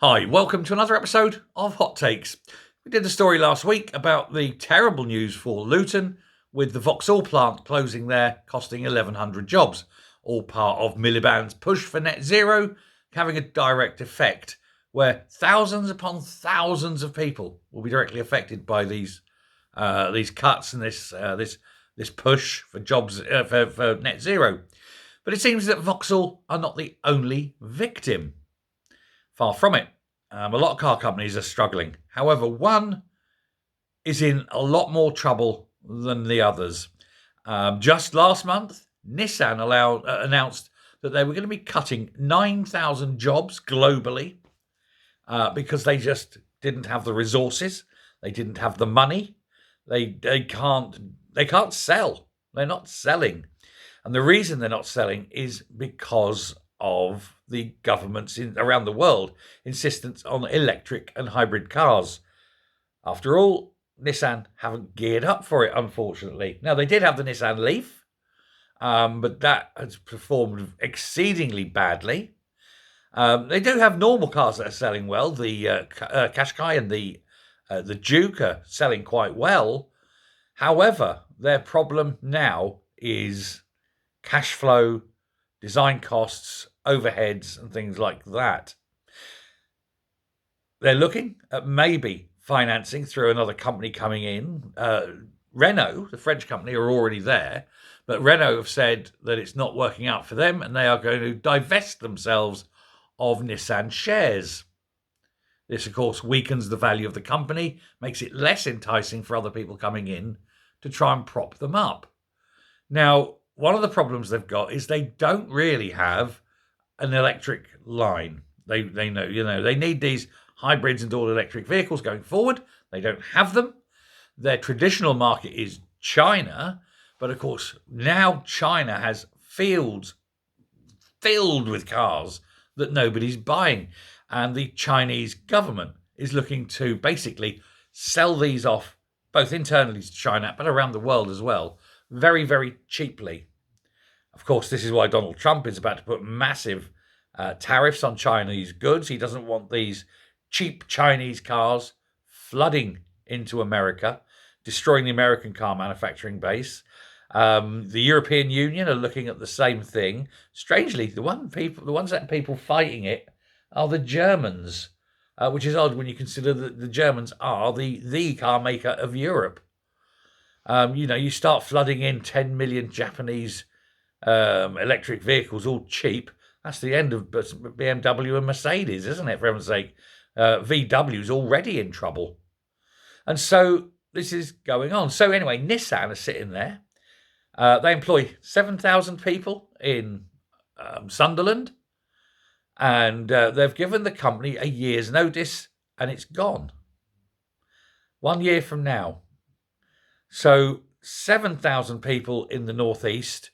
Hi, welcome to another episode of Hot Takes. We did a story last week about the terrible news for Luton with the Vauxhall plant closing there, costing 1,100 jobs, all part of Miliband's push for net zero, having a direct effect where thousands upon thousands of people will be directly affected by these cuts and this push for jobs for net zero. But it seems that Vauxhall are not the only victim. Far from it. A lot of car companies are struggling. However, one is in a lot more trouble than the others. Just last month, Nissan announced that they were going to be cutting 9,000 jobs globally because they just didn't have the resources. They didn't have the money. They can't sell. They're not selling. And the reason they're not selling is because of the governments around the world insistence on electric and hybrid cars. After all, Nissan haven't geared up for it, unfortunately. Now, they did have the Nissan Leaf, but that has performed exceedingly badly. They do have normal cars that are selling well. The Qashqai and the Duke are selling quite well. However, their problem now is cash flow, design costs, overheads, and things like that. They're looking at maybe financing through another company coming in. Renault, the French company, are already there, but Renault have said that it's not working out for them and they are going to divest themselves of Nissan shares. This, of course, weakens the value of the company, makes it less enticing for other people coming in to try and prop them up. Now, one of the problems they've got is they don't really have an electric line. They know, they need these hybrids and all electric vehicles going forward. They don't have them. Their traditional market is China, but of course now China has fields filled with cars that nobody's buying, and the Chinese government is looking to basically sell these off both internally to China but around the world as well, very, very cheaply. Of course, this is why Donald Trump is about to put massive tariffs on Chinese goods. He doesn't want these cheap Chinese cars flooding into America, destroying the American car manufacturing base. The European Union are looking at the same thing. Strangely, the ones that people fighting it are the Germans, which is odd when you consider that the Germans are the car maker of Europe. You start flooding in 10 million Japanese electric vehicles, all cheap. That's the end of BMW and Mercedes, isn't it? For heaven's sake, VW is already in trouble, and so this is going on. So anyway, Nissan are sitting there. They employ 7,000 people in Sunderland, and they've given the company a year's notice, and it's gone. 1 year from now. So 7,000 people in the northeast.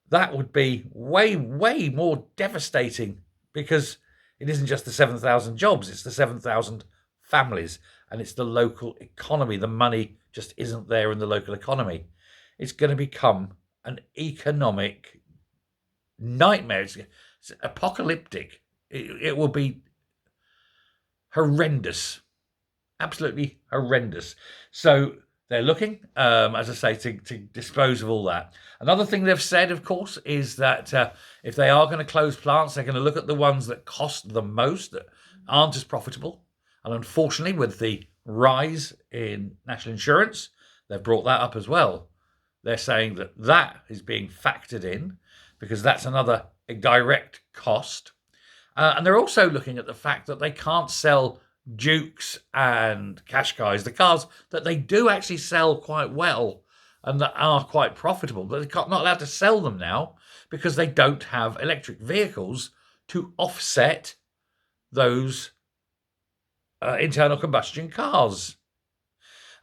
That would be way, way more devastating because it isn't just the 7,000 jobs, it's the 7,000 families and it's the local economy. The money just isn't there in the local economy. It's going to become an economic nightmare. It's apocalyptic. It will be horrendous, absolutely horrendous. So they're looking, as I say, to dispose of all that. Another thing they've said, of course, is that if they are going to close plants, they're going to look at the ones that cost the most, that aren't as profitable. And unfortunately, with the rise in national insurance, they've brought that up as well. They're saying that is being factored in because that's another direct cost. And they're also looking at the fact that they can't sell Dukes and Qashqais, the cars that they do actually sell quite well and that are quite profitable, but they're not allowed to sell them now because they don't have electric vehicles to offset those internal combustion cars.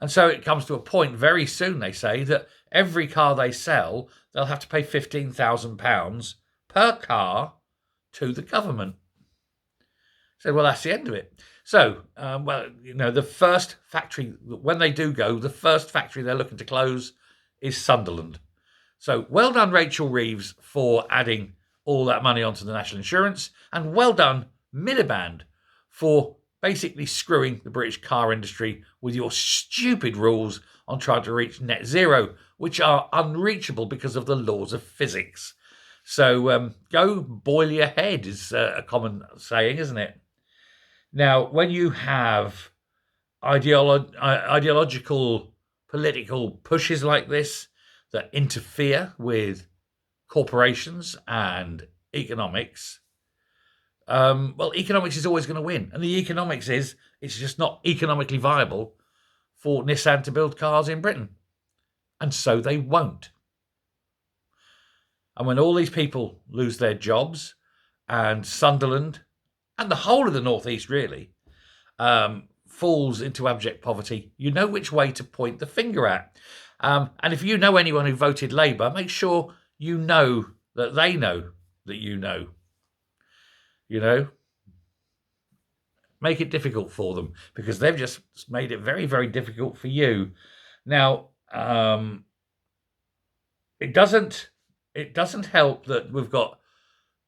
And so it comes to a point very soon, they say, that every car they sell, they'll have to pay £15,000 per car to the government. So, well, that's the end of it. So, the first factory, when they do go, the first factory they're looking to close is Sunderland. So, well done, Rachel Reeves, for adding all that money onto the national insurance. And well done, Miliband, for basically screwing the British car industry with your stupid rules on trying to reach net zero, which are unreachable because of the laws of physics. So go boil your head is a common saying, isn't it? Now, when you have ideological political pushes like this that interfere with corporations and economics, well, economics is always going to win. And the economics is it's just not economically viable for Nissan to build cars in Britain. And so they won't. And when all these people lose their jobs and Sunderland and the whole of the Northeast really falls into abject poverty, you know which way to point the finger at. And if you know anyone who voted Labour, make sure you know that they know that you know. You know, make it difficult for them because they've just made it very, very difficult for you. Now, it doesn't help that we've got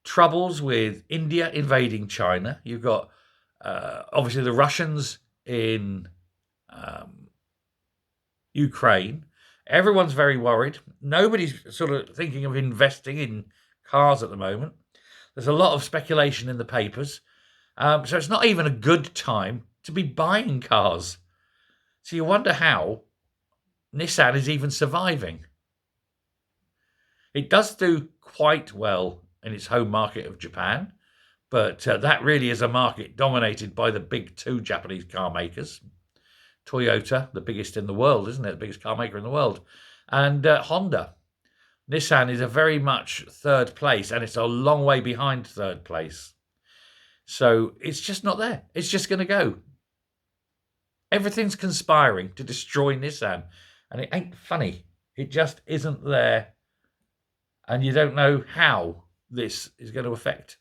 troubles with India invading China. You've got obviously the Russians in Ukraine. Everyone's very worried. Nobody's sort of thinking of investing in cars at the moment. There's a lot of speculation in the papers. So it's not even a good time to be buying cars. So you wonder how Nissan is even surviving. It does do quite well in its home market of Japan, but that really is a market dominated by the big two Japanese car makers. Toyota, the biggest in the world, isn't it? The biggest car maker in the world. And Honda. Nissan is a very much third place, and it's a long way behind third place. So it's just not there. It's just going to go. Everything's conspiring to destroy Nissan, and it ain't funny. It just isn't there, and you don't know how this is going to affect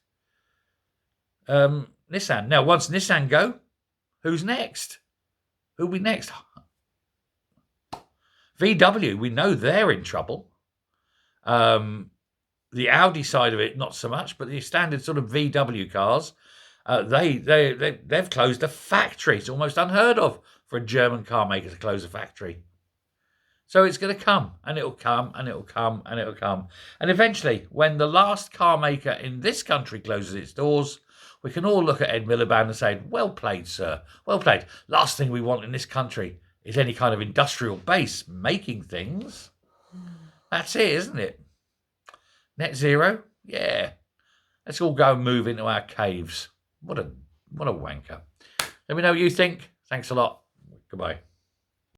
Nissan. Now, once Nissan go, who's next? Who'll be next? VW, we know they're in trouble. The Audi side of it, not so much, but the standard sort of VW cars, they've closed a factory. It's almost unheard of for a German car maker to close a factory. So it's going to come, and it'll come, and it'll come, and it'll come. And eventually, when the last car maker in this country closes its doors, we can all look at Ed Miliband and say, well played, sir, well played. Last thing we want in this country is any kind of industrial base making things. That's it, isn't it? Net zero? Yeah. Let's all go and move into our caves. What a wanker. Let me know what you think. Thanks a lot. Goodbye.